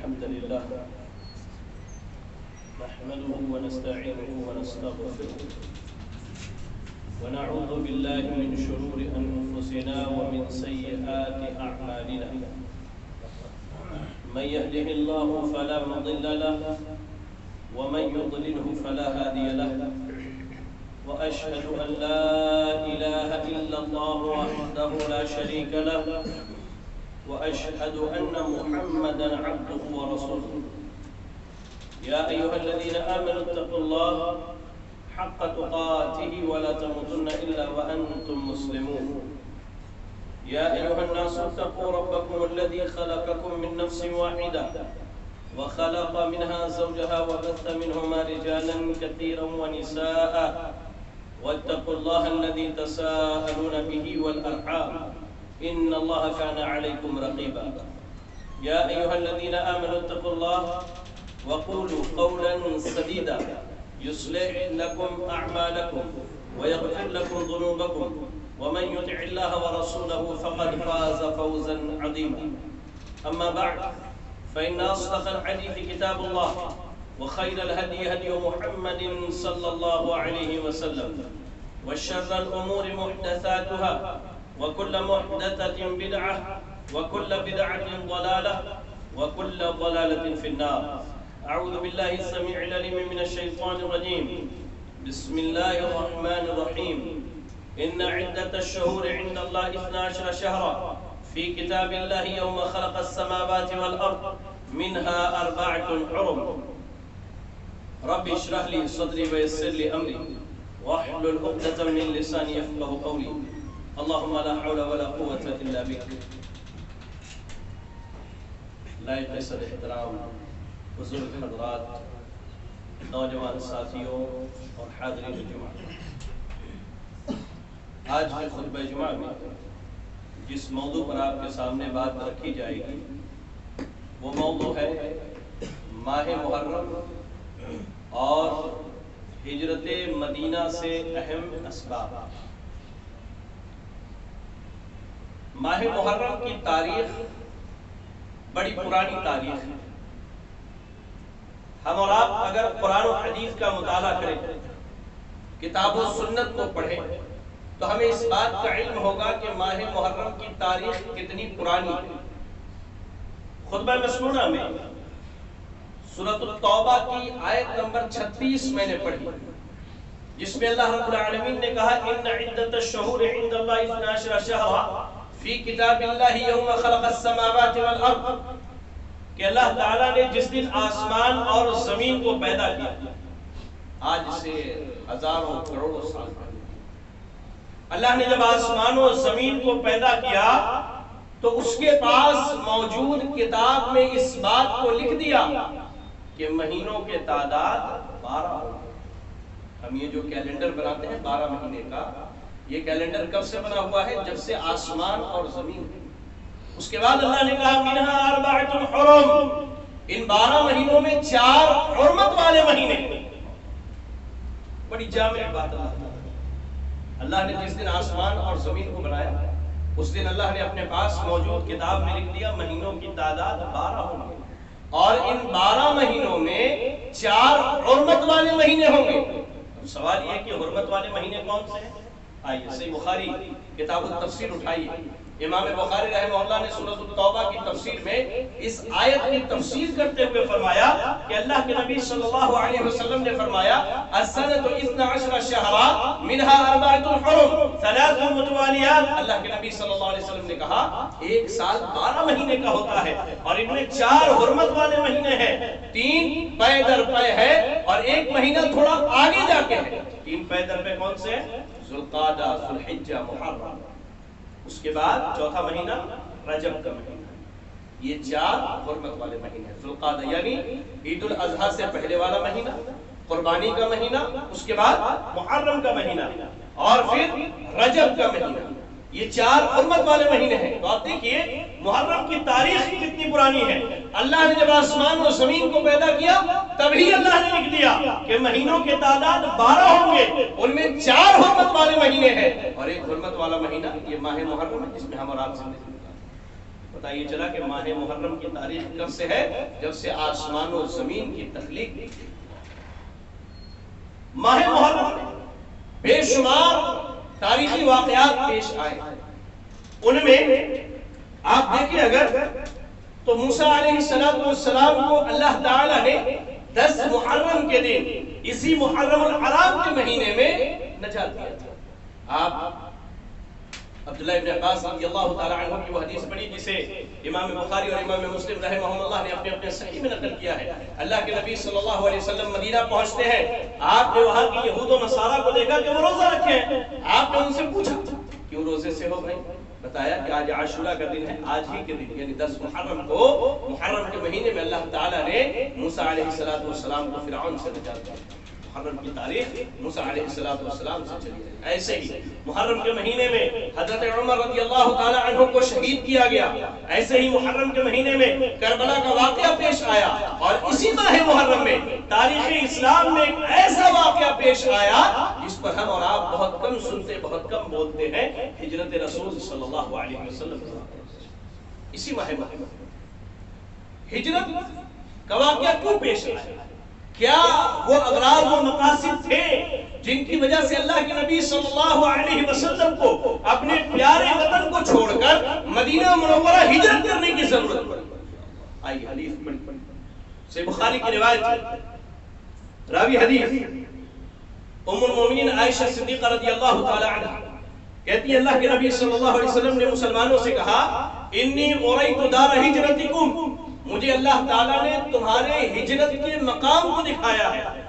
الحمد لله نحمده ونستعينه ونستغفره ونعوذ بالله من شرور أنفسنا ومن سيئات أعمالنا من يهده الله فلا مضل له ومن يضلله فلا هادي له وأشهد أن لا إله إلا الله وحده لا شريك له وأشهد أن محمدًا عبده ورسوله يا أيها الذين آمنوا اتقوا الله حق تقاته ولا تموتن إلا وأنتم مسلمون يا أيها الناس اتقوا ربكم الذي خلقكم من نفس واحدة وخلق منها زوجها وبث منهما رجالا كثيرا ونساء واتقوا الله الذي تساءلون به والأرحام إن الله كان عليكم رقيبا يا أيها الذين آمنوا اتقوا الله وقولوا قولا سديدا يصلح لكم أعمالكم ويغفر لكم ذنوبكم ومن يطع الله ورسوله فقد فاز فوزا عظيما أما بعد فإن أصدق الحديث كتاب الله وخير الهدي هدي محمد صلى الله عليه وسلم وشر الأمور محدثاتها وكل محدثة بدعة وكل بدعة ضلالة وكل ضلالة في النار أعوذ بالله السميع العليم من الشيطان الرجيم بسم الله الرحمن الرحيم إن عدة الشهور عند الله 12 شهرا في كتاب الله يوم خلق السماوات والأرض منها 4 حرم رب اشرح لي صدري ويسر لي أمري واحلل عقدة من لساني يفقهوا قولي اللهم لا حول ولا قوة إلا بك لائق صدر احترام بزرگ حضرات نوجوان ساتھیوں اور حاضرین جمعہ آج کے خطبہ جمعہ میں جس موضوع پر آپ کے سامنے بات رکھی جائے گی وہ موضوع ہے ماہ محرم اور ہجرت مدینہ سے اہم اسباب۔ ماہ محرم کی تاریخ بڑی پرانی تاریخ ہے۔ ہم اور آپ اگر قرآن و حدیث کا مطالعہ کریں، کتاب و سنت کو پڑھیں تو ہمیں اس بات کا علم ہوگا کہ ماہ محرم کی تاریخ کتنی پرانی ہے۔ خطبہ مسنونہ میں سورۃ التوبہ کی آیت نمبر 36 میں نے پڑھی، جس میں اللہ رب العالمین نے کہا ان عدت الشہور عند اللہ 12 شہرا فی کتاب اللہ یوم خلق السماوات والارض، کہ اللہ تعالیٰ نے جس دن آسمان اور زمین کو پیدا کیا، آج سے ہزاروں کروڑوں سال پہلے اللہ نے جب آسمان و زمین کو پیدا کیا تو اس کے پاس موجود کتاب میں اس بات کو لکھ دیا کہ مہینوں کے تعداد 12 ہو۔ ہم یہ جو کیلنڈر بناتے ہیں 12 مہینے کا، یہ کیلنڈر کب سے بنا ہوا ہے؟ جب سے آسمان اور زمین۔ اس کے بعد اللہ نے کہا منہا 4 حرم، ان 12 مہینوں میں 4 حرمت والے مہینے۔ بڑی جامع بات اللہ نے جس دن آسمان اور زمین کو بنایا اس دن اللہ نے اپنے پاس موجود کتاب میں لکھ دیا مہینوں کی تعداد 12 ہوں گے، اور ان 12 مہینوں میں 4 حرمت والے مہینے ہوں گے۔ سوال یہ کہ حرمت والے مہینے کون سے ہیں؟ آئیے صحیح بخاری کتاب التفسیر اٹھائیے، امام بخاری رحمہ اللہ نے سورۃ التوبہ کی تفسیر میں اس آیت کی تفسیر کرتے ہوئے فرمایا کہ اللہ کے نبی صلی اللہ علیہ وسلم نے فرمایا السنۃ 12 شہرا منها 4 حرم 3 متوالیات۔ اللہ کے نبی صلی اللہ علیہ وسلم نے کہا ایک سال 12 مہینے کا ہوتا ہے اور ان میں 4 حرمت والے مہینے ہیں، 3 پے در پے ہے اور ایک مہینہ تھوڑا آگے جا کے ہے۔ 3 پے در پے کون سے ہیں؟ ذوالقعدہ، ذوالحجہ، محرم۔ اس کے بعد چوتھا مہینہ رجب کا مہینہ، یہ 4 حرمت والے مہینے۔ ذوالقعدہ یعنی عید الاضحیٰ سے پہلے والا مہینہ، قربانی کا مہینہ، اس کے بعد محرم کا مہینہ اور پھر رجب کا مہینہ، یہ 4 حرمت والے مہینے ہیں۔ تو آپ دیکھیے محرم کی تاریخ کتنی پرانی ہے۔ اللہ نے جب آسمان و زمین کو پیدا کیا تبھی اللہ نے لکھ دیا کہ مہینوں کے تعداد 12 ہوں گے، ان میں 4 حرمت والے مہینے ہیں اور ایک حرمت والا مہینہ یہ ماہ محرم ہے جس میں ہم اور آپ زندگی گزارتے ہیں۔ پتہ یہ چلا کہ ماہ محرم کی تاریخ کب سے ہے؟ جب سے آسمان و زمین کی تخلیق کی. ماہ محرم بے شمار تاریخی واقعات پیش آئے. ان میں آپ دیکھیں اگر تو موسیٰ علیہ السلام کو اللہ تعالیٰ نے 10 محرم کے دن اسی محرم الحرام کے مہینے میں نجات دیا تھا. آپ عبداللہ ابن عباس رضی اللہ تعالیٰ عنہ کی وہ حدیث پڑھی جسے امام بخاری اور امام مسلم رحمہ اللہ نے اپنے صحیح میں نقل کیا ہے. اللہ کے نبی صلی اللہ علیہ وسلم مدینہ پہنچتے ہیں. آپ نے وہاں کی یہود و نصارہ کو دیکھا کہ وہ روزہ رکھے ہیں. آپ نے ان سے پوچھا کیوں روزے سے ہو بھائی؟ بتایا کہ آج عاشورہ کا دن ہے. آج ہی کے دن یعنی 10 محرم کو محرم کے مہینے میں اللہ تعالیٰ نے موسیٰ علیہ السلام کو فرعون سے نجات دیا. محرم کی تاریخ موسیٰ علیہ السلام سے چلی ہے. ایسے ہی محرم کے مہینے میں حضرت عمر رضی اللہ تعالی عنہ کو شہید کیا گیا. ایسے ہی محرم کے مہینے میں کربلا کا واقعہ پیش آیا. اور اسی ماہ محرم میں تاریخ اسلام میں ایک ایسا واقعہ پیش آیا جس پر ہم اور آپ بہت کم سنتے بہت کم بولتے ہیں. ہجرت رسول صلی اللہ علیہ وسلم. اسی ماہ محرم ہجرت کا واقعہ کیوں پیش آیا؟ کیا وہ اغراض و مقاصد تھے جن کی وجہ سے اللہ کے نبی صلی اللہ علیہ وسلم کو اپنے پیارے وطن کو چھوڑ کر مدینہ منورہ ہجرت کرنے کی ضرورت پڑی؟ آئیے حدیث پڑھی. صحیح بخاری کی روایت ہے. راوی حدیث ام المومنین عائشہ صدیقہ رضی اللہ تعالی عنہا کہتی ہے اللہ کے نبی صلی اللہ علیہ وسلم نے مسلمانوں سے کہا انی اریت دار ہجرتکم، مجھے اللہ تعالیٰ نے تمہارے ہجرت کے مقام کو دکھایا ہے.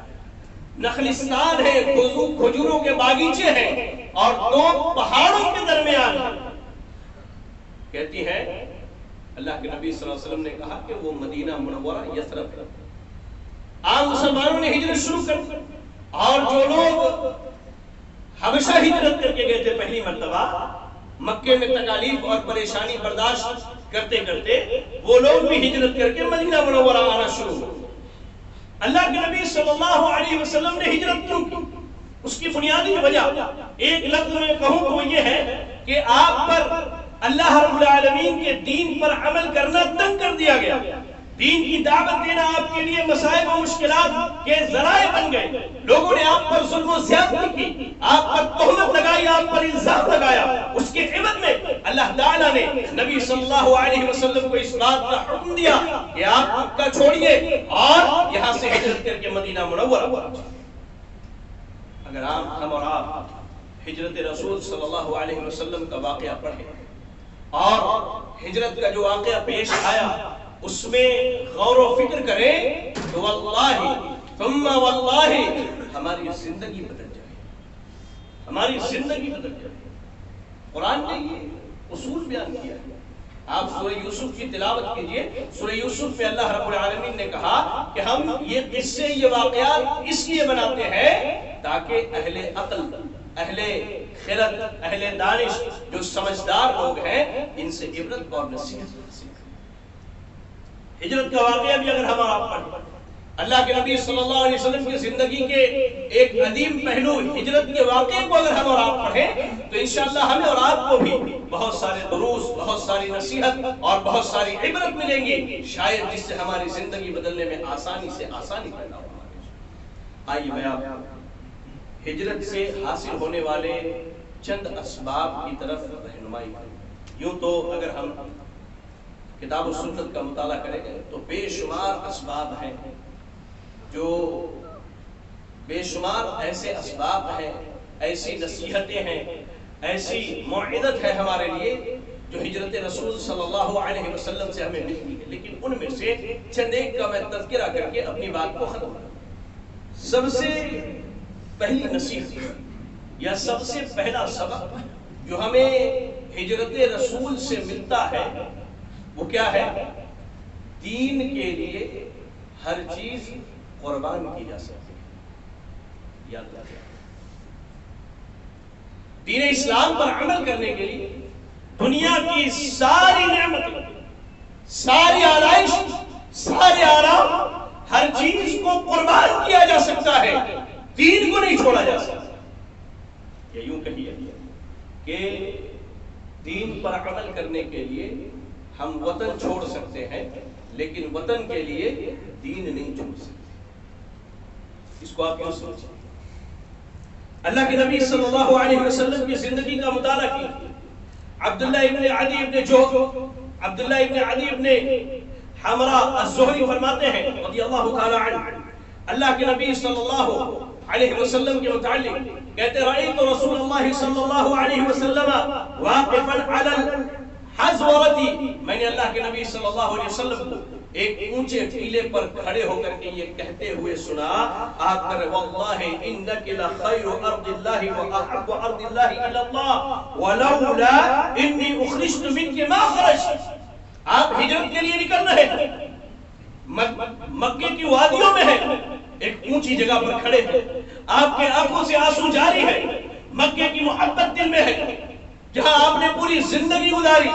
نخلستان ہے، کھجوروں کے باغیچے ہیں اور 2 پہاڑوں کے درمیان ہے. کہتی ہے اللہ کے نبی صلی اللہ علیہ وسلم نے کہا کہ وہ مدینہ منورہ یثرب ہے. عام مسلمانوں نے ہجرت شروع کر دی اور جو لوگ حبشہ ہجرت کر کے گئے تھے پہلی مرتبہ، مکے میں تکالیف اور پریشانی برداشت کرتے کرتے وہ لوگ بھی ہجرت کر کے مدینہ منورہ آنا شروع ہوئے. اللہ کے نبی صلی اللہ علیہ وسلم نے ہجرت کیوں کی؟ اس کی بنیادی وجہ ایک لفظ میں کہوں تو وہ یہ ہے کہ آپ پر اللہ رب العالمین کے دین پر عمل کرنا تنگ کر دیا گیا. دین کی دعوت دینا آپ کے لیے مصائب و مشکلات کے ذرائع بن گئے. لوگوں نے آپ پر ظلم و زیادتی کی، آپ پر تہمت لگائی، آپ پر الزام لگایا. اس کے عوض میں اللہ تعالیٰ نے نبی صلی اللہ علیہ وسلم کو اس بات کا حکم دیا کہ آپ مکہ چھوڑیے اور یہاں سے ہجرت کر کے مدینہ منورہ. اگر ہم اور آپ ہجرت رسول صلی اللہ علیہ وسلم کا واقعہ پڑھیں اور ہجرت کا جو واقعہ پیش آیا اس میں غور و فکر کریں تو واللہ ثم واللہ ہماری زندگی بدل جائے. ہماری زندگی بدل جائے. قرآن نے یہ اصول بیان کیا ہے. آپ سورہ یوسف کی تلاوت کیجئے. سورہ یوسف میں اللہ رب العالمین نے کہا کہ ہم یہ قصے یہ واقعات اس لیے بناتے ہیں تاکہ اہل عقل، اہل خرد، اہل دانش جو سمجھدار لوگ ہیں ان سے عبرت اور نصیحت حاصل. ہجرت کا واقعہ بھی اگر ہم آپ پڑھیں، اللہ کے نبی صلی اللہ علیہ وسلم کی زندگی کے ایک عظیم پہلو ہجرت کے واقعے کو اگر ہم اور آپ پڑھیں تو انشاءاللہ ہمیں اور آپ کو بھی بہت سارے دروس، بہت ساری نصیحت اور بہت ساری عبرت ملیں گی، شاید جس سے ہماری زندگی بدلنے میں آسانی سے آسانی پیدا ہو. آئیے میں آپ ہجرت سے حاصل ہونے والے چند اسباب کی طرف رہنمائی کریں. یوں تو اگر ہم کتاب و سنت کا مطالعہ کریں گے تو بے شمار اسباب ہیں، جو بے شمار ایسے اسباب ہیں، ایسی نصیحتیں ہیں، ایسی موعظت ہے ہمارے لیے جو ہجرت رسول صلی اللہ علیہ وسلم سے ہمیں ملتی ہے. لیکن ان میں سے چند ایک کا میں تذکرہ کر کے اپنی بات کو ختم کروں. سب سے پہلی نصیحت یا سب سے پہلا سبق جو ہمیں ہجرت رسول سے ملتا ہے وہ کیا ہے؟ دین کے لیے ہر چیز قربان کی جا سکتی ہے. یاد رکھیں، دین اسلام پر عمل کرنے کے لیے دنیا کی ساری نعمتیں، ساری آرائش، سارے آرام، ہر چیز کو قربان کیا جا سکتا ہے، دین کو نہیں چھوڑا جا سکتا. یا یوں کہیے کہ دین پر عمل کرنے کے لیے ہم وطن چھوڑ سکتے ہیں لیکن وطن کے لیے دین نہیں چھوڑ سکتے. اس کو آپ کیوں سمجھیں؟ اللہ کے نبی صلی اللہ علیہ وسلم کی زندگی کا مطالعہ کیجیے. عبداللہ ابن عدی ابن جوہر، عبداللہ ابن عدی ابن حمرا الزہری فرماتے ہیں رضی اللہ تعالی عنہ، اللہ کے نبی صلی اللہ علیہ وسلم کے متعلق کہتے رأیت رسول اللہ صلی اللہ علیہ وسلم واقفا علی الحزورتی، میں نے اللہ کے نبی صلی اللہ علیہ وسلم کو ایک اونچے ٹیلے پر کھڑے ہو کر کے یہ کہتے ہوئے سنا، آپ کر واللہ انک لخیر ارض اللہ واحب ارض اللہ الی اللہ ولولا انی اخرجت منک ما خرجت. آپ ہجرت کے لیے نکل رہے ہیں، مکے کی وادیوں میں ہیں، ایک اونچی جگہ پر کھڑے ہیں، آپ کے آنکھوں سے آنسو جاری ہے، مکے کی محبت دل میں ہے، جہاں آپ نے پوری زندگی گزاری،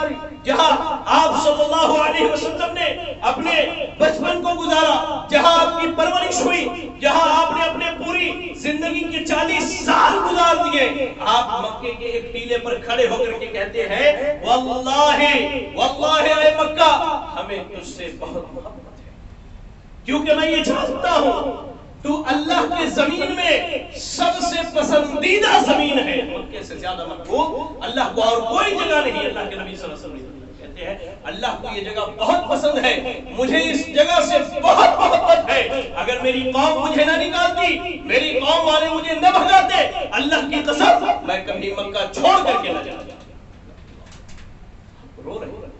جہاں آپ صلی اللہ علیہ وسلم نے اپنے بچپن کو گزارا، جہاں آپ کی پرورش ہوئی، جہاں آپ نے اپنے پوری زندگی کے 40 سال گزار دیے، آپ مکے کے ایک ٹیلے پر کھڑے ہو کر کے کہتے ہیں واللہ واللہ اے مکہ ہمیں تجھ سے بہت محبت ہے، کیونکہ میں یہ جانتا ہوں تو اللہ کے زمین میں سب سے پسندیدہ زمین ہے، مکے سے زیادہ محبوب اللہ کو اور کوئی جگہ نہیں. اللہ کے نبی صلی اللہ علیہ وسلم کہتے ہیں اللہ کو یہ جگہ بہت پسند ہے، مجھے اس جگہ سے بہت محبت ہے، اگر میری قوم مجھے نہ نکالتی، میری قوم والے مجھے نہ بھگاتے، اللہ کی قسم میں کبھی مکہ چھوڑ کر کے نہ جاتا. رو رہے ہیں،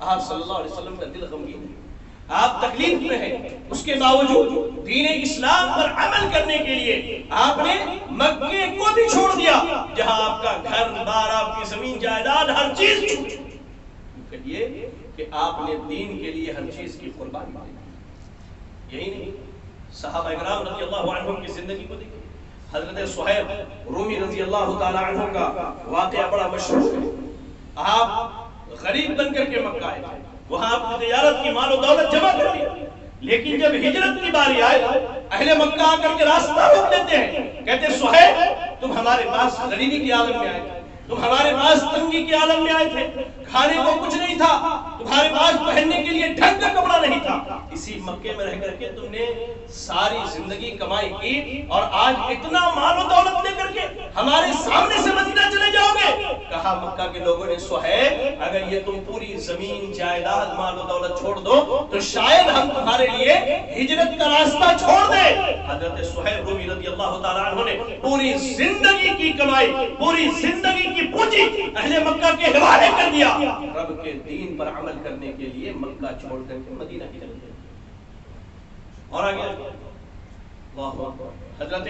آپ صلی اللہ علیہ وسلم کا دل غمگین ہے، آپ تکلیف میں ہیں، اس کے باوجود دین اسلام پر عمل کرنے کے لیے آپ نے مکے کو بھی چھوڑ دیا، جہاں آپ کا گھر بار، آپ کی زمین جائیداد، ہر چیز چھوڑ دی. کہیے کہ آپ نے دین کے لیے ہر چیز کی قربانی دی. یہی نہیں، صحابہ کرام رضی اللہ عنہم کی زندگی کو دیکھیں. حضرت صہیب رومی رضی اللہ تعالی عنہ کا واقعہ بڑا مشہور ہے. آپ غریب بن کر کے مکہ آئے، وہاں آپ کی تجارت کی مال و دولت جمع کر لی، لیکن جب ہجرت کی باری آئے اہل مکہ آ کر کے راستہ روک لیتے ہیں، کہتے صہیب تم ہمارے پاس غریبی کے عالم میں آئے، تم ہمارے پاس تنگی کے عالم میں آئے تھے، کھانے کو کچھ نہیں تھا، تمہارے پاس پہننے کے لیے ڈھنگ کا کپڑا نہیں تھا، اسی مکے میں رہ کر کے تم نے ساری زندگی کمائی کی اور آج اتنا مال و دولت لے کر کے ہمارے سامنے سے مدینہ چلے جاؤ گے. کہا مکہ کے لوگوں نے صہیب اگر یہ تم پوری زمین جائیداد مال و دولت چھوڑ دو تو شاید ہم تمہارے لیے ہجرت کا راستہ چھوڑ دیں. حضرت صہیب رومی رضی اللہ تعالیٰ عنہ نے پوری زندگی کی کمائی، پوری زندگی کی پونجی اہل مکہ کے حوالے کر دیا، رب کے دین پر عمل کرنے کے لیے مکہ چھوڑ کر کے مدینہ کی طرف گئے. اور آگے حضرت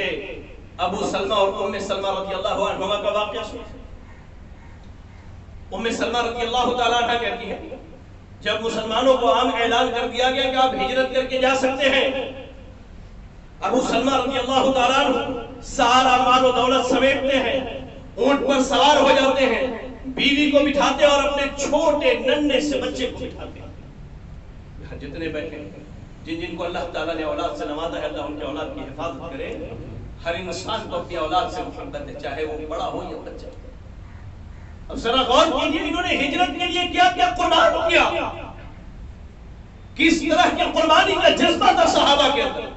ابو سلمہ اور ام سلمہ رضی اللہ عنہما کا واقعہ سنیں. ام سلمہ رضی اللہ تعالیٰ عنہ کہتی ہے جب مسلمانوں کو عام اعلان کر دیا گیا کہ آپ ہجرت کر کے جا سکتے ہیں، ابو سلمہ رضی اللہ تعالیٰ عنہ سارا مال و دولت سمیٹتے ہیں، اونٹ پر سوار ہو جاتے ہیں، بیوی کو بٹھاتے اور اپنے چھوٹے ننھے سے بچے کو بٹھاتے ہیں. جتنے بیٹھے ہیں، جن کو اللہ تعالیٰ نے اولاد سے نوازا ہے، اللہ ان کے اولاد کی حفاظت کرے. ہر انسان کو اپنی اولاد سے محبت ہے، چاہے وہ بڑا ہو یا بچہ. اب ذرا غور کیجیے انہوں نے ہجرت کے لیے کیا کیا قربان کیا، کس طرح کی قربانی کا جذبہ تھا صحابہ کے اندر.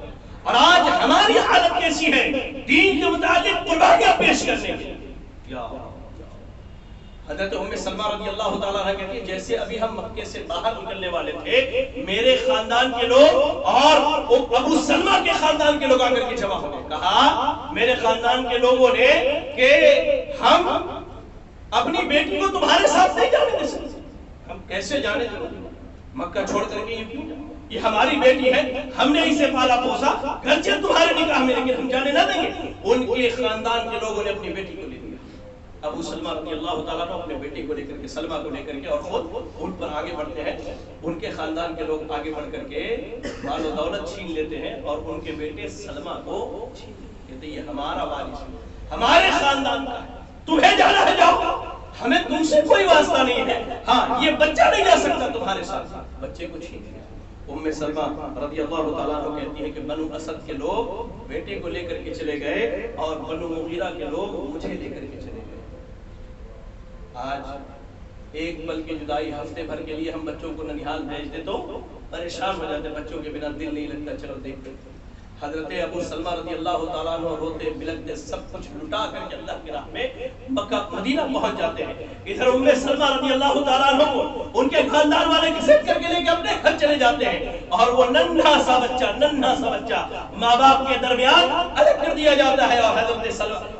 اور آج ہماری حالت کیسی ہے دین کے متعلق قربانیاں پیش کرنے کی. حضرت ام سلمہ رضی اللہ تعالیٰ عنہ کہتی ہے جیسے ابھی ہم مکے سے باہر نکلنے والے تھے، میرے خاندان کے لوگ اور ابو سلمہ کے خاندان کے لوگ آ کر کے جمع ہو گئے. کہا میرے خاندان کے لوگوں نے کہ ہم اپنی بیٹی کو تمہارے ساتھ نہیں جانے دے سکتے. ہم کیسے جانے دیں؟ مکہ چھوڑ کر کے یہ ہماری بیٹی ہے، ہم نے اسے پالا پوسا، گرچہ تمہارے نکاح میں، لیکن ہم جانے نہ دیں گے. ان کے خاندان کے لوگوں نے اپنی بیٹی کو لے لیا. ابو سلمہ رضی اللہ تعالیٰ نے اپنے بیٹی کو لے کر کے، سلمہ کو لے کر کے، اور خود اونٹ پر آگے بڑھتے ہیں. ان کے خاندان کے لوگ آگے بڑھ کر کے مال و دولت چھین لیتے ہیں اور ان کے بیٹے سلمہ کو چھین لیتے ہیں. کہتے یہ ہمارا وارث ہے، ہمارے خاندان کا ہے، تمہیں جانا ہے جاؤ، ہمیں تم سے کوئی واسطہ نہیں ہے. ہاں یہ بچہ نہیں جا سکتا تمہارے ساتھ. بچے کو چھین لیا. ام سلمہ رضی اللہ تعالیٰ عنہ کہتی ہے کہ بنو اسد کے لوگ بیٹے کو لے کر کے چلے گئے اور بنو مغیرہ کے لوگ مجھے لے کر کے چلے گئے. آج ایک پل کی جدائی ہفتے بھر کے لیے ہم بچوں کو ننیحال بھیج دے تو پریشان ہو جاتے، بچوں کے بنا دل نہیں لگتا، چلو دیکھتے۔ حضرت ابو سلمہ رضی اللہ تعالیٰ عنہ روتے بلکتے سب کچھ لٹا کر کے اللہ کی راہ میں مکہ مدینہ پہنچ جاتے ہیں۔ ادھر ام سلمہ رضی اللہ تعالیٰ عنہ کو ان کے خاندان والے گھسیٹ کر کے لے کے اپنے گھر چلے جاتے ہیں، اور وہ ننھا سا بچہ ماں باپ کے درمیان الگ کر دیا جاتا ہے، اور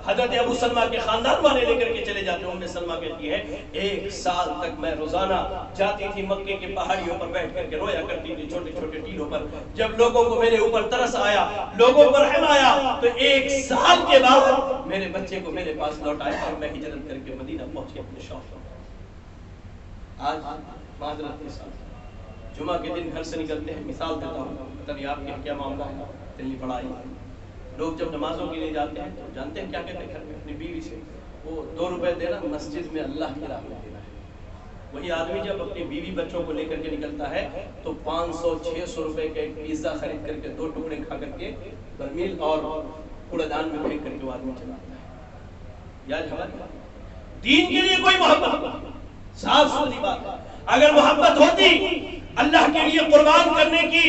حضرت ابو سلمہ کے خاندان والے لے کر کے چلے جاتے ہیں۔ ام سلمہ کہتی ہے 1 سال تک میں روزانہ جاتی تھی مکے کی پہاڑیوں پر بیٹھ کر کے رویا کرتی تھی چھوٹے چھوٹے ٹیلوں پر۔ جب لوگوں کو میرے اوپر ترس آیا، لوگوں پر رحم آیا، تو 1 سال کے بعد میرے بچے کو میرے پاس لوٹایا اور میں ہجرت کر کے مدینہ پہنچ کے اپنے شوق پر۔ آج معذرت کے ساتھ جمعہ کے دن گھر سے نکلتے ہیں، مثال دیتا ہوں، پتہ نہیں آپ کے کیا معاملہ ہے، دلی پڑھائی لوگ جب نمازوں کے لیے جاتے ہیں تو جانتے ہیں کیا کہتے ہیں گھر میں اپنی بیوی سے، وہ 2 روپے دینا مسجد میں اللہ کی راہ میں دینا ہے۔ وہی آدمی جب اپنی بیوی بچوں کو لے کر کے نکلتا ہے تو 500-600 روپے کا ایک پیزا خرید کر کے 2 ٹکڑے کھا کر کے برمیل اور کوڑے دان میں پھینک کر کے وہ آدمی چلاتا ہے۔ یاد ہماری دین کے لیے کوئی محبت صاف ستھری بات ہے، اگر محبت ہوتی اللہ کے لیے قربان کرنے کی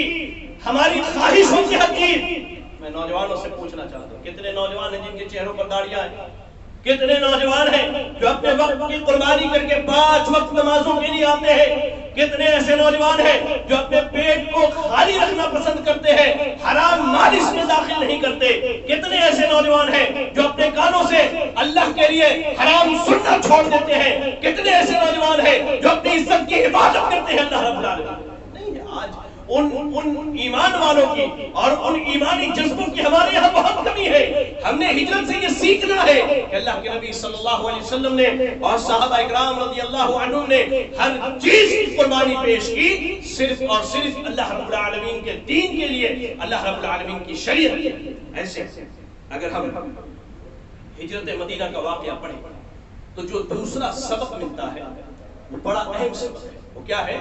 ہماری خواہش ہوتی حقیقی۔ میں نوجوانوں سے پوچھنا چاہتا ہوں، کتنے نوجوان ہیں جن کے چہروں پر داڑیاں ہیں؟ کتنے نوجوان ہیں جو اپنے وقت کی قربانی کر کے 5 وقت نمازوں کے لیے آتے ہیں؟ کتنے ایسے نوجوان ہیں جو اپنے پیٹ کو خالی رکھنا پسند کرتے ہیں، حرام مال اس میں داخل نہیں کرتے؟ کتنے ایسے نوجوان ہیں جو اپنے کانوں سے اللہ کے لیے حرام سننا چھوڑ دیتے ہیں؟ کتنے ایسے نوجوان ہیں جو اپنی عزت کی حفاظت کرتے ہیں اللہ رب العالمین؟ نہیں ہے آج ان ایمان والوں کی اور ان ایمانی جذبوں کی ہمارے یہاں بہت کمی ہے۔ ہم نے ہجرت سے یہ سیکھنا ہے کہ اللہ کے نبی صلی اللہ علیہ وسلم نے اور صحابہ اکرام رضی اللہ عنہم نے ہر چیز کی قربانی پیش کی، صرف اور صرف اللہ رب العالمین کے دین کے لیے، اللہ رب العالمین کی شریعت کے لیے۔ ایسے اگر ہم ہجرت مدینہ کا واقعہ پڑھیں تو جو دوسرا سبق ملتا ہے وہ بڑا اہم سبق ہے۔ وہ کیا ہے؟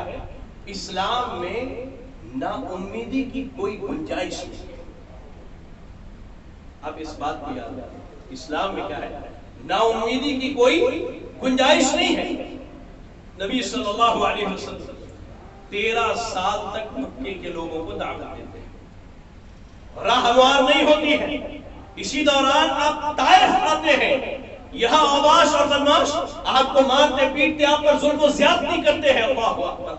اسلام میں نا امیدی کی کوئی گنجائش نہیں ہے۔ اب اس بات کو یاد رکھیں، اسلام میں کیا ہے؟ نا امیدی کی کوئی گنجائش نہیں ہے۔ نبی صلی اللہ علیہ وسلم 13 سال تک مکے کے لوگوں کو دعوت دیتے ہیں، راہ ہموار نہیں ہوتی ہے۔ اسی دوران آپ طائف آتے ہیں، یہاں اوباش اور بدماش آپ کو مارتے پیٹتے، آپ پر ظلم و زیادتی کرتے ہیں، اللہ اکبر،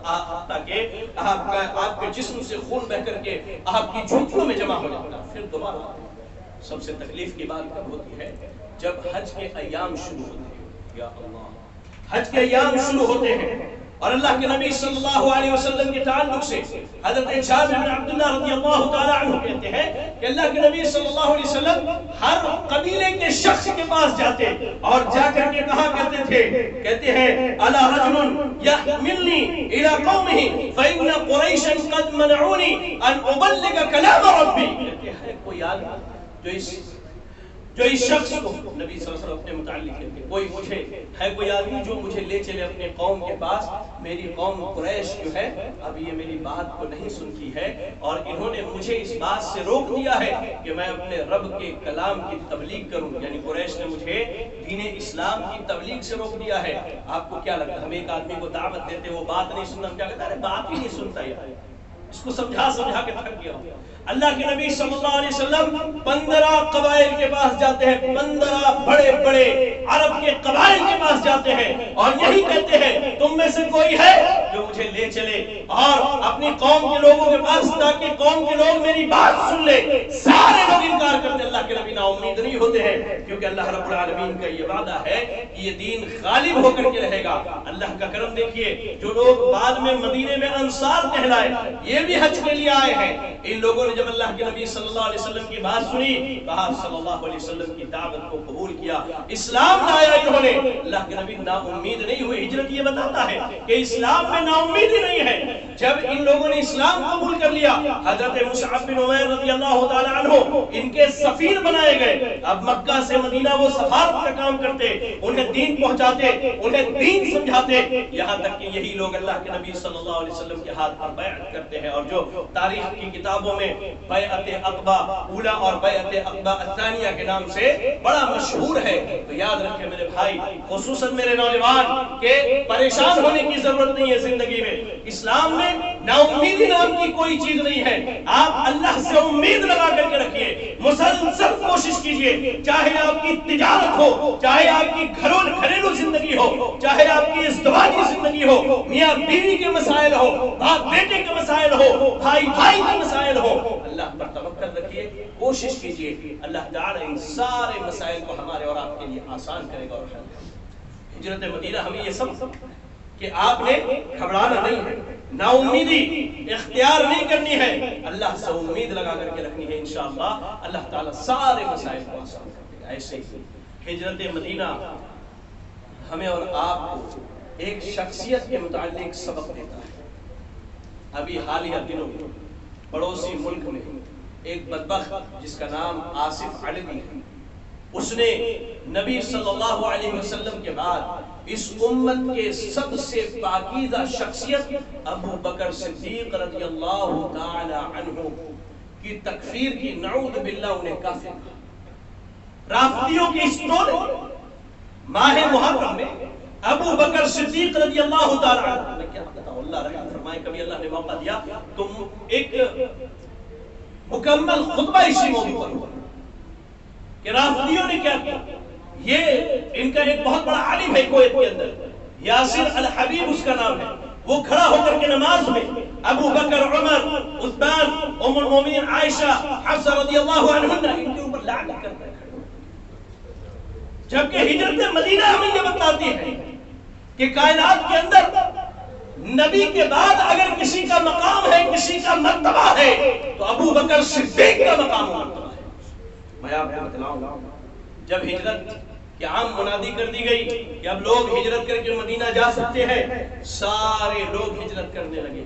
تاکہ آپ کے جسم سے خون بہ کر کے آپ کی جھنجھوں میں جمع ہو جاتا ہے۔ پھر دوبارہ سب سے تکلیف کی بات کب ہوتی ہے؟ جب حج کے ایام شروع ہوتے ہیں۔ یا اللہ، حج کے ایام شروع ہوتے ہیں اور اللہ کے نبی صلی اللہ علیہ وسلم کے تعلق سے حضرت جابر بن عبداللہ رضی اللہ تعالی عنہ کہتے ہیں کہ اللہ کے نبی صلی اللہ علیہ وسلم ہر قبیلے کے شخص کے پاس جاتے اور جا کر کے کہا کرتے تھے، کہتے ہیں الا رجل يحملني الى قومه فان قريشا قد منعوني ان ابلغ كلام ربي۔ کہتے ہیں کوئی آدمی جو اس شخص کو نبی صلی اللہ علیہ وسلم اپنے متعلق کہتے کوئی آدمی جو مجھے لے چلے اپنے قوم کے پاس، میری قوم قریش جو ہے اب یہ میری بات کو نہیں سنتی ہے اور انہوں نے مجھے اس بات سے روک دیا ہے کہ میں اپنے رب کے کلام کی تبلیغ کروں، یعنی قریش نے مجھے دین اسلام کی تبلیغ سے روک دیا ہے۔ آپ کو کیا لگتا ہے ہم ایک آدمی کو دعوت دیتے وہ بات نہیں سننا، کیا کہتا ہے بات ہی نہیں سنتا یار، اس کو سمجھا کے تھک گیا۔ اللہ کے نبی صلی اللہ علیہ وسلم 15 قبائل کے پاس جاتے ہیں، 15 بڑے بڑے عرب کے قبائل کے پاس جاتے ہیں اور یہی کہتے ہیں تم میں سے کوئی ہے جو مجھے لے چلے اور اپنی قوم کے لوگوں کے پاس، تاکہ قوم کے لوگ میری بات سن لے۔ سارے لوگ انکار کرتے، اللہ کے نبی نا امید نہیں ہوتے ہیں، کیونکہ اللہ رب العالمین کا یہ وعدہ ہے کہ یہ دین غالب ہو کر کے رہے گا۔ اللہ کا کرم دیکھیے، جو لوگ بعد میں مدینے میں انصار کہلائے یہ بھی حج کے لیے آئے ہیں، ان لوگوں نے جب اللہ کے نبی صلی اللہ علیہ وسلم کی بات سنی تو آپ صلی اللہ علیہ وسلم کی دعوت کو قبول کیا، اسلام لایا انہوں نے۔ اللہ کے نبی نا امید نہیں ہوئے۔ ہجرت یہ بتاتا ہے کہ اسلام میں نا امیدی نہیں ہے۔ جب ان لوگوں نے اسلام قبول کر لیا، حضرت مصعب بن عمیر رضی اللہ تعالی عنہ ان کے سفیر بنائے گئے۔ اب مکہ سے مدینہ وہ سفارت کا کام کرتے، انہیں دین پہنچاتے، انہیں دین سمجھاتے، یہاں تک کہ یہی لوگ اللہ کے نبی صلی اللہ علیہ وسلم کے ہاتھ پر بیعت کرتے ہیں۔ اور جو تاریخ کی کتابوں میں بیعت عقبہ اولا اور بیعت عقبہ الثانیہ کے نام سے بڑا مشہور ہے، تو یاد رکھیں میرے بھائی، خصوصاً میرے نوجوان، کہ پریشان ہونے کی ضرورت نہیں ہے زندگی میں۔ اسلام میں نا امیدی نام کی کوئی چیز نہیں ہے۔ آپ اللہ سے امید لگا کر کے رکھیے، مسلسل کوشش کیجئے، چاہے آپ کی تجارت ہو، چاہے آپ کی گھریلو زندگی ہو، چاہے آپ کی ازدواجی زندگی ہو، میاں بیوی کے مسائل ہو، باپ بیٹے کے مسائل ہو، بھائی بھائی کے مسائل ہو، اللہ پر توکل رکھیے، کوشش کیجئے، اللہ تعالی ان سارے مسائل کو ہمارے اور آپ کے لیے آسان کرے گا اور حل کرے گا۔ ہجرت مدینہ ہمیں یہ سب کہ آپ نے گھبرانا نہیں ہے، نا امیدی اختیار نہیں کرنی ہے، اللہ سے امید لگا کر کے رکھنی ہے، انشاءاللہ اللہ تعالیٰ سارے مسائل کو آسان کر دے گا۔ ایسے ہی ہجرت مدینہ ہمیں اور آپ کو ایک شخصیت کے متعلق سبق دیتا ہے۔ ابھی حالیہ دنوں میں پڑوسی ملک میں ایک بدبخت جس کا نام آصف علوی ہے، اس نے نبی صلی اللہ علیہ وسلم کے بعد اس امت کے سب سے پاکیزہ شخصیت ابو بکر صدیق رضی اللہ تعالی عنہ کی تکفیر کی، نعوذ باللہ انہیں کافر کہا۔ رافضیوں کی اس ٹولے ماہ محرم میں ابو بکر صدیق رضی اللہ تعالی عنہ، میں کیا بتاؤں، اللہ رحم فرمائے، کبھی اللہ نے موقع دیا تو ایک مکمل خطبہ اسی موضوع پر ہوا کہ رافضیوں نے کیا کیا۔ یہ ان کا ایک بہت بڑا عالم ہے کویت کے اندر، یاسر الحبیب اس کا نام ہے، وہ کھڑا ہو کر کے نماز میں ابو بکر، عمر، عثمان، ام المومنین عائشہ، حفصہ رضی اللہ عنہن ان کے اوپر لعنت کرتا ہے، جبکہ ہجرت مدینہ ہمیں یہ بتاتی ہے کہ کائنات کے اندر نبی کے بعد اگر کسی کا مقام ہے، کسی کا مرتبہ ہے، تو ابو بکر صدیق کا مقام و مرتبہ ہے۔ میں آپ کو بتلاؤں، جب ہجرت کی عام منادی کر دی گئی کہ اب لوگ ہجرت کر کے مدینہ جا سکتے ہیں، سارے لوگ ہجرت کرنے لگے۔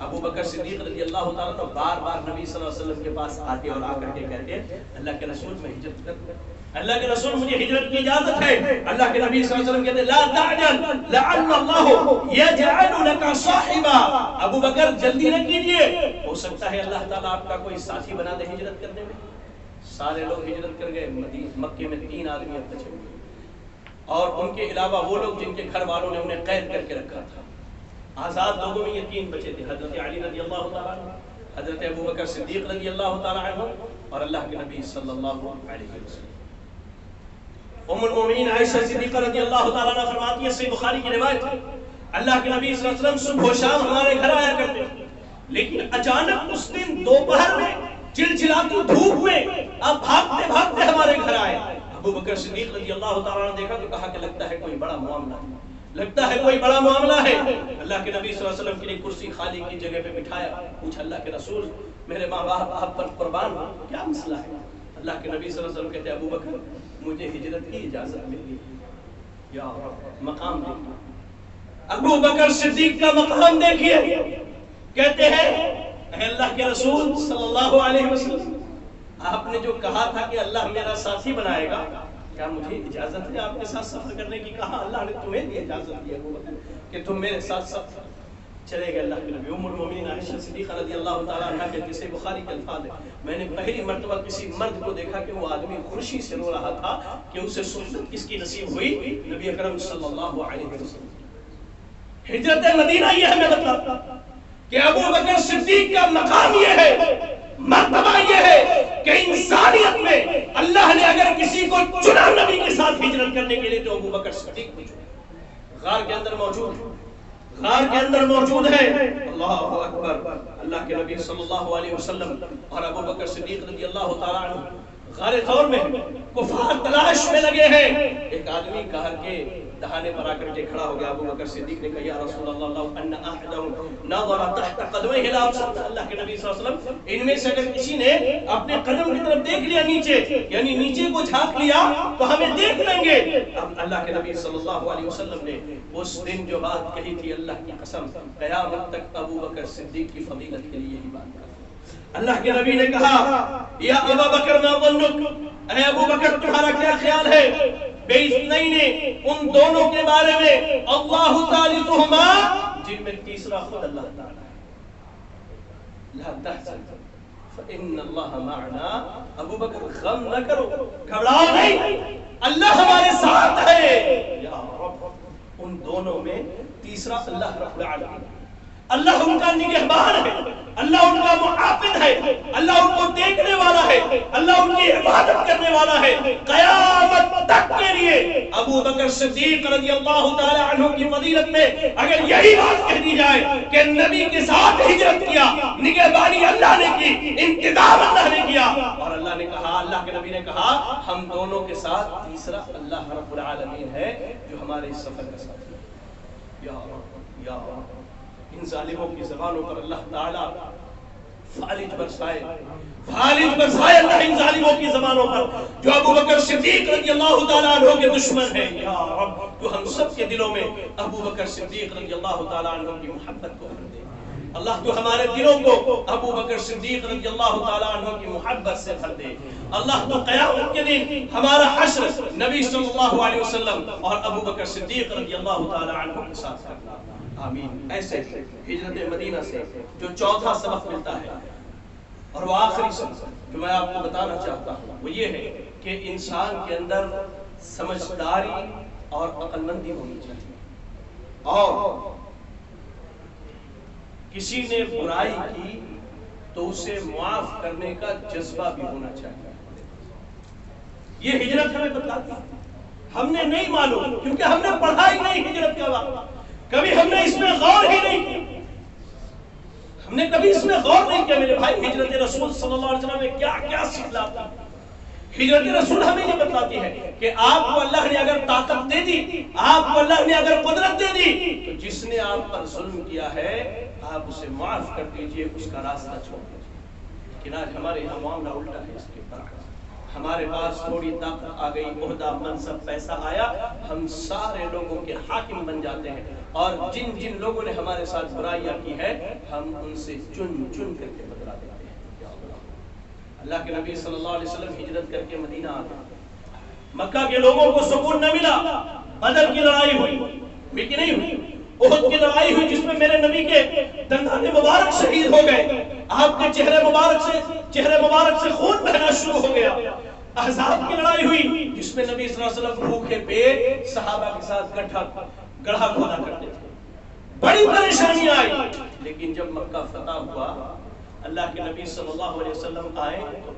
ابو بکر صدیق رضی اللہ تعالیٰ تو بار بار نبی صلی اللہ علیہ وسلم کے پاس آتے اور آ کر کے کہتے اللہ کے رسول میں ہجرت کرتا ہوں، اللہ کے رسول مجھے ہجرت کی اجازت ہے۔ اللہ کے نبی صلی اللہ علیہ وسلم کہتے لا تعجل لعل اللہ یجعل لك صاحبا، ابو بکر جلدی نہ کیجئے، ہو سکتا ہے اللہ تعالیٰ آپ کا کوئی ساتھی بنا دے ہجرت کرنے میں۔ سارے لوگ ہجرت کر گئے، مکے میں 3 آدمی اب بچے ہوئے، اور ان کے علاوہ وہ لوگ جن کے گھر والوں نے انہیں قید کر کے رکھا تھا۔ آزاد لوگوں میں یہ 3 بچے تھے، حضرت علی رضی اللہ تعالیٰ عنہ، حضرت ابو بکر صدیق رضی اللہ تعالیٰ عنہ، اور اللہ کے نبی صلی اللہ علیہ وسلم۔ ام المومنین عائشہ صدیقہ رضی اللہ تعالیٰ عنہ فرماتی ہے، صحیح بخاری کی روایت ہے، اللہ کے نبی صلی اللہ علیہ وسلم صبح و شام ہمارے گھر آیا کرتے تھے، لیکن اچانک اس دن دوپہر میں چلچلاتی دھوپ میں اب بھاگتے بھاگتے ہمارے گھر آئے۔ ابو بکر صدیق رضی اللہ تعالیٰ عنہ دیکھا تو کہا کہ لگتا ہے کوئی بڑا معاملہ ہے، لگتا ہے کوئی بڑا معاملہ ہے۔ اللہ کے نبی صلی اللہ علیہ وسلم کے لیے کرسی خالی کی جگہ پہ بٹھایا، پوچھا اللہ کے رسول میرے ماں باپ آپ پر قربان ہو، کیا مسئلہ ہے؟ اللہ کے نبی صلی اللہ علیہ وسلم کہتے ہیں ابو بکر مجھے ہجرت کی اجازت مل گئی، یا مقام دیکھیے، ابو بکر صدیق کا مقام دیکھیے، کہتے ہیں اے اللہ کے رسول صلی اللہ علیہ وسلم آپ نے جو کہا تھا کہ اللہ میرا ساتھی بنائے گا، کیا مجھے اجازت ہے آپ کے ساتھ سفر کرنے کی؟ کہا اللہ نے تمہیں بھی اجازت دی ابو بکر کہ تم میرے ساتھ سفر چلے گئے۔ اللہ کے نبی ام المومنین عائشہ صدیقہ رضی اللہ تعالیٰ عنہ کے کسی بخاری کے الفاظ ہیں، میں نے پہلی مرتبہ کسی مرد کو دیکھا کہ وہ آدمی خوشی سے رو رہا تھا کہ اسے صحبت کس کی نصیب ہوئی؟ نبی اکرم صلی اللہ علیہ وسلم۔ ہجرت مدینہ یہ ہمیں بتاتا کہ ابو بکر صدیق کا مقام یہ ہے، مرتبہ یہ ہے کہ انسانیت میں اللہ نے اگر کسی کو چنا نبی کے ساتھ ہجرت کرنے کے لیے تو ابو بکر صدیق کو چنا۔ غار کے اندر موجود ہے، غار کے اندر موجود ہے، اللہ اکبر، اللہ کے نبی صلی اللہ علیہ وسلم اور ابو بکر صدیق رضی اللہ تعالیٰ عنہ غار ثور میں کفار تلاش میں لگے ہیں. ایک آدمی کہر کے دہانے پر آ کر کے کھڑا ہو گیا. ابو بکر صدیق نے کہا یا رسول اللہ لو ان احدهم نظر تحت قدميه لا ابصر. اللہ کے نبی صلی اللہ علیہ وسلم ان میں سے اگر کسی نے اپنے قدم کی طرف دیکھ لیا نیچے, یعنی نیچے کو جھانک لیا تو ہمیں دیکھ لیں گے. اب اللہ کے نبی صلی اللہ علیہ وسلم نے اس دن جو بات کہی تھی, اللہ کی قسم قیامت تک ابو بکر صدیق کی فضیلت کے لیے یہی بات کہی. اللہ کے نبی نے کہا یا ابا بکر ما ظنک, اے ابو بکر تمہارا کیا خیال ہے بے اثنین نے ان دونوں کے بارے میں اللہ ثالثہما جن میں تیسرا خود اللہ تعالی ہے. لا تحزن فإن اللہ معنا. ابو بکر غم نہ کرو, گھبراؤ نہیں, اللہ ہمارے ساتھ ہے. یا رب, ان دونوں میں تیسرا اللہ رب العالمین. اللہ ان کا نگہبان ہے, اللہ ان کا محافظ ہے, اللہ ان کو دیکھنے والا ہے, اللہ ان کی حفاظت کرنے والا ہے. قیامت تک کے لیے ابو بکر صدیق رضی اللہ تعالی عنہ کی فضیلت میں اگر یہی بات کہہ دی جائے کہ نبی کے ساتھ ہجرت کیا, نگہبانی اللہ نے کی, انتظام اللہ نے کیا, اور اللہ نے کہا, اللہ کے نبی نے کہا ہم دونوں کے ساتھ تیسرا اللہ رب العالمین ہے جو ہمارے اس سفر کا ساتھ ہے. یا رب, یا رب, ان ظالموں کی زبانوں پر اللہ تعالیٰ فالج برسائے, فالج برسائے اللہ ان ظالموں کی زبانوں پر جو ابو بکر صدیق رضی اللہ تعالیٰ عنہ کے دشمن ہیں. یا رب, تو ہم سب کے دلوں میں ابو بکر صدیق رضی اللہ تعالیٰ عنہ کی محبت کو بھر دے. اللہ تو ہمارے دلوں کو ابو بکر صدیق رضی اللہ تعالیٰ عنہ کی محبت سے بھر دے. اللہ تو قیامت کے دن ہمارا حشر نبی صلی اللہ علیہ وسلم اور ابو بکر صدیق رضی اللہ تعالیٰ عنہ کے ساتھ کرنا. آمین. ایسے ہجرت مدینہ سے جو چوتھا سبق ملتا ہے اور وہ آخری سبق جو میں آپ کو بتانا چاہتا ہوں وہ یہ ہے کہ انسان کے اندر سمجھداری اور عقل مندی ہونی چاہیے, اور کسی نے برائی کی تو اسے معاف کرنے کا جذبہ بھی ہونا چاہیے. یہ ہجرت ہمیں بتاتی ہے. ہم نے نہیں معلوم کیونکہ ہم نے پڑھا ہی نہیں ہجرت کا وقت, کبھی ہم نے اس میں غور ہی نہیں کیا, ہم نے کبھی اس میں غور نہیں کیا. میرے بھائی, ہجرت رسول صلی اللہ علیہ وسلم نے کیا کیا سکھلاتا ہے. ہجرت رسول ہمیں یہ بتاتی ہے کہ آپ کو اللہ نے اگر طاقت دے دی, آپ کو اللہ نے اگر قدرت دے دی, تو جس نے آپ پر ظلم کیا ہے آپ اسے معاف کر دیجئے, اس کا راستہ چھوڑ دیجئے. لیکن آج ہمارے یہاں معاملہ الٹا ہے. اس کے برعکس ہمارے پاس تھوڑی طاقت آ گئی, عہدہ, منصب, پیسہ آیا, ہم سارے لوگوں کے حاکم بن جاتے ہیں, اور جن جن لوگوں نے ہمارے ساتھ برائیاں کی ہے ہم ان سے چن چن کر کے بدلا دیتے ہیں. اللہ کے نبی صلی اللہ علیہ وسلم ہجرت کر کے مدینہ آ گئے. مکہ کے لوگوں کو سکون نہ ملا. بدر کی لڑائی ہوئی, کہ نہیں ہوئی, احد کی لڑائی ہوئی جس میں میرے نبی کے دندان مبارک شہید ہو گئے, آپ کے چہرے مبارک سے خون بہنا شروع ہو گیا. احزاب کی لڑائی ہوئی جس میں نبی صلی اللہ علیہ وسلم بھوکے پیٹ صحابہ کے ساتھ گڑھا کھودا کرتے تھے. بڑی پریشانی آئی, لیکن جب مکہ فتح ہوا, اللہ کے نبی صلی اللہ علیہ وسلم آئے تو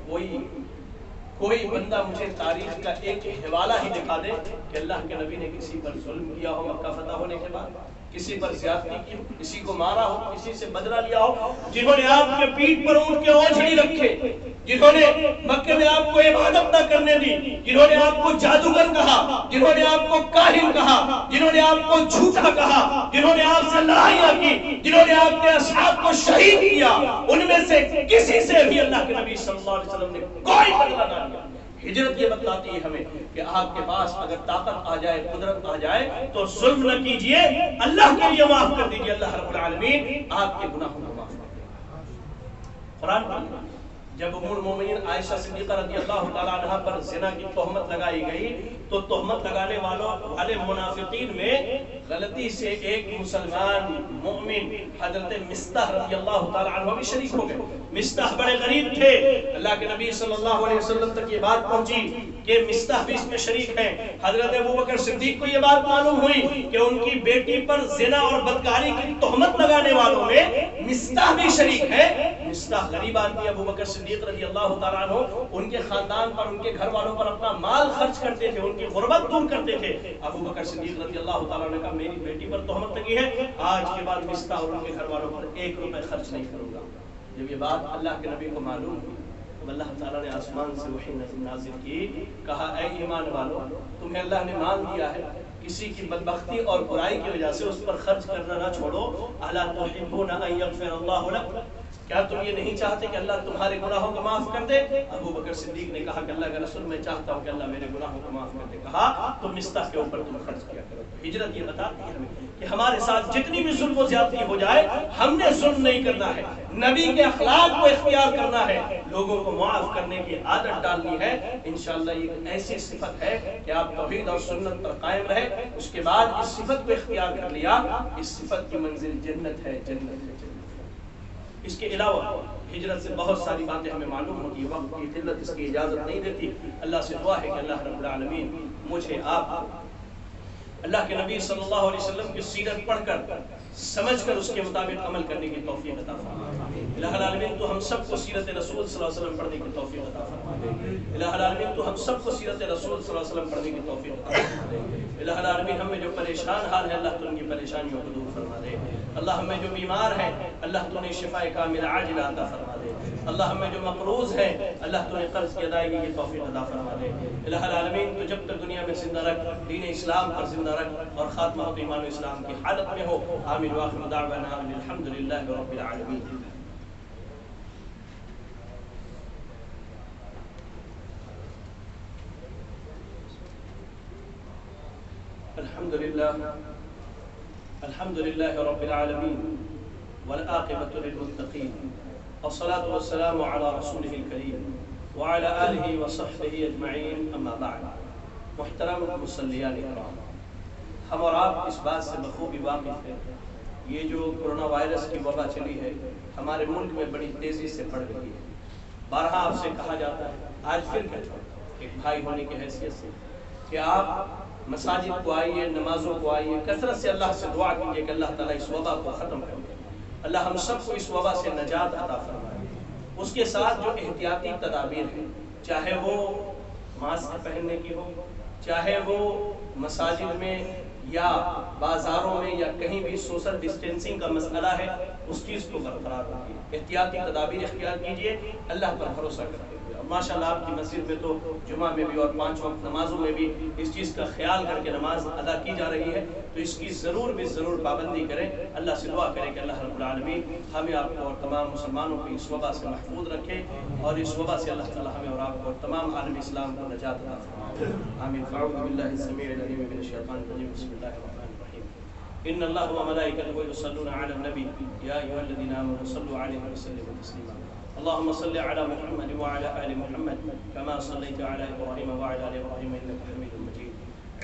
کوئی بندہ مجھے تاریخ کا ایک حوالہ ہی دکھا دے کہ اللہ کے نبی نے کسی پر ظلم کیا ہو مکہ فتح ہونے کے بعد, کسی پر زیادتی کی ہو, کسی کو مارا ہو, کسی سے بدلہ لیا ہو. جنہوں نے آپ کے پیٹھ پر اونٹ کے اوجھڑی رکھے, جنہوں نے مکے میں آپ کو عبادت نہ کرنے دی, جنہوں نے آپ کو جادوگر کہا, جنہوں نے آپ کو کاہن کہا, جنہوں نے آپ کو جھوٹا کہا, جنہوں نے آپ سے لڑائیاں کی, جنہوں نے آپ کے اصحاب کو شہید کیا, ان میں سے کسی سے بھی اللہ کے نبی صلی اللہ علیہ وسلم نے کوئی بدلہ نہ لیا. ہجرت یہ بتلاتی ہے ہمیں کہ آپ کے پاس اگر طاقت آ جائے, قدرت آ جائے, تو ظلم نہ کیجئے, اللہ کے لیے معاف کر دیجئے. اللہ رب العالمین آپ کے گناہوں کو معاف کر دے. قرآن جب ام المومنین عائشہ صدیقہ رضی اللہ تعالیٰ عنہ پر زنا کی تہمت لگائی گئی تو تہمت لگانے والے منافقین میں غلطی سے ایک مسلمان مومن حضرت مصطح رضی اللہ تعالیٰ عنہ بھی شریک ہو گئے. مصطح بڑے غریب تھے. اللہ کے نبی صلی اللہ علیہ وسلم تک یہ بات پہنچی کہ مصطح بھی اس میں شریک ہیں. حضرت ابوبکر صدیق کو یہ بات معلوم ہوئی کہ ان کی بیٹی پر زنا اور بدکاری کی تہمت لگانے والوں میں مصطح بھی شریک ہے. مصطح غریب آدمی, ابوبکر صدیق رضی اللہ تعالیٰ عنہ ان کے خاندان پر, ان کے گھر والوں پر اپنا مال خرچ کرتے تھے, ان کی غربت دور کرتے تھے. ابوبکر صدیق رضی اللہ تعالیٰ عنہ نے کہا میری بیٹی پر تہمت لگی ہے, آج کے بعد مصطح اور ان کے گھر والوں پر 1 روپے خرچ نہیں کروں گا. جب یہ بات اللہ کے نبی کو معلوم ہوئی اللہ تعالیٰ نے آسمان سے وحی نازل کی، کہا اے ایمان والو تمہیں اللہ نے مال دیا ہے، کسی کی بدبختی اور برائی کی وجہ سے اس پر خرچ کرنا نہ چھوڑو۔ الا تحبون ان یغفر اللہ لکم، کیا تم یہ نہیں چاہتے کہ اللہ تمہارے گناہوں کو معاف کر دے؟ ابو بکر صدیق نے کہا کہ اللہ کا رسول میں چاہتا ہوں کہ اللہ میرے گناہوں کو معاف کر دے۔ کہا تو مستح کے اوپر تم خرچ کیا کرو۔ ہجرت یہ بتاتی ہے ہمیں کہ ہمارے ساتھ جتنی بھی ظلم و زیادتی ہو جائے ہم نے ظلم نہیں کرنا ہے، نبی کے اخلاق کو اختیار کرنا ہے، لوگوں کو معاف کرنے کی عادت ڈالنی ہے۔ انشاءاللہ یہ ایک ایسی صفت ہے کہ آپ توحید اور سنت پر قائم رہے، اس کے بعد اس صفت کو اختیار کر لیا، اس صفت کی منزل جنت ہے، جنت ہے، جنت ہے۔ اس کے علاوہ ہجرت سے بہت ساری باتیں ہمیں معلوم ہوتی، وقت کی قلت اس کی اجازت نہیں دیتی۔ اللہ سے دعا ہے کہ اللہ رب العالمین مجھے آپ اللہ کے نبی صلی اللہ علیہ وسلم کی سیرت پڑھ کر سمجھ کر اس کے مطابق عمل کرنے کی توفیق عطا فرمائے۔ الہ العالمین تو ہم سب کو سیرت رسول صلی اللہ علیہ وسلم پڑھنے کی توفیق عطا فرمائے۔ الہ العالمین تو ہم سب کو سیرت رسول صلی اللہ علیہ وسلم پڑھنے کی توفیق عطا فرمائے۔ الہ العالمین ہمیں جو پریشان حال ہے اللہ تو ان کی پریشانیوں کو دور فرما دے۔ اللہ ہمیں جو بیمار ہیں اللہ تو انہیں شفاء کاملہ عاجلہ عطا فرما دے۔ اللہ ہمیں جو مقروض ہیں اللہ تو انہیں قرض کی ادائیگی کی توفیق عطا فرما دے۔ الہ العالمین تو جب تک دنیا میں زندہ رکھ، دین اسلام پر زندہ رکھ اور خاتمہ ایمان و اسلام کی حالت میں ہو۔ آمین وآخر دعوانا ان الحمد للہ رب العالمین۔ الحمد لله رب العالمين والعاقبة للمتقين والصلاة والسلام على رسوله الكريم وعلى آله وصحبه أجمعين أما بعد۔ محترم مصلیان اکرام، ہم اور آپ اس بات سے بخوبی واقف ہیں یہ جو کرونا وائرس کی وبا چلی ہے ہمارے ملک میں بڑی تیزی سے بڑھ رہی ہے۔ بارہا آپ سے کہا جاتا ہے، آج پھر کہتا ہوں ایک بھائی ہونے کی حیثیت سے کہ آپ مساجد کو آئیے، نمازوں کو آئیے، کثرت سے اللہ سے دعا کیجیے کہ اللہ تعالیٰ اس وبا کو ختم کر دے، اللہ ہم سب کو اس وبا سے نجات عطا فرمائے۔ اس کے ساتھ جو احتیاطی تدابیر ہیں، چاہے وہ ماسک پہننے کی ہو، چاہے وہ مساجد میں یا بازاروں میں یا کہیں بھی سوشل ڈسٹینسنگ کا مسئلہ ہے، اس چیز کو برقرار رکھیے، احتیاطی تدابیر اختیار کیجیے، اللہ پر بھروسہ کرتے ہوئے۔ ماشاءاللہ آپ کی مسجد میں تو جمعہ میں بھی اور 5 وقت نمازوں میں بھی اس چیز کا خیال کر کے نماز ادا کی جا رہی ہے، تو اس کی ضرور پابندی کریں۔ اللہ سے دعا کریں کہ اللہ رب العالمین ہمیں آپ کو اور تمام مسلمانوں کو اس وبا سے محفوظ رکھے، اور اس وبا سے اللہ تعالی ہمیں اور آپ کو اور تمام عالم اسلام کو نجات عطا فرمائے۔ آمین۔ اعوذ باللہ السمیع العلیم من الشیطان الرجیم، بسم اللہ الرحمن الرحیم۔ ان اللہ وملائکته یصلون علی النبی یا ایھا الذین آمنوا صلوا علیہ وسلموا تسلیما۔ اللهم صل على محمد وعلى آل محمد كما صليت على إبراهيم وعلى آل إبراهيم إنك حميد مجيد۔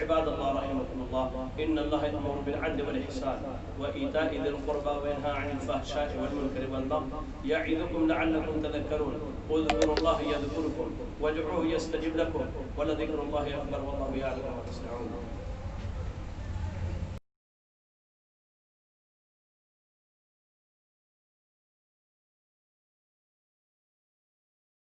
عباد الله رحمكم الله، إن الله يأمر بالعدل والإحسان وإيتاء ذي القربى وينهى عن الفحشاء والمنكر والبغي يعظكم لعلكم تذكرون۔ اذكروا الله يذكركم وادعوه يستجب لكم ولذكر الله أكبر والله يعلم ما تصنعون۔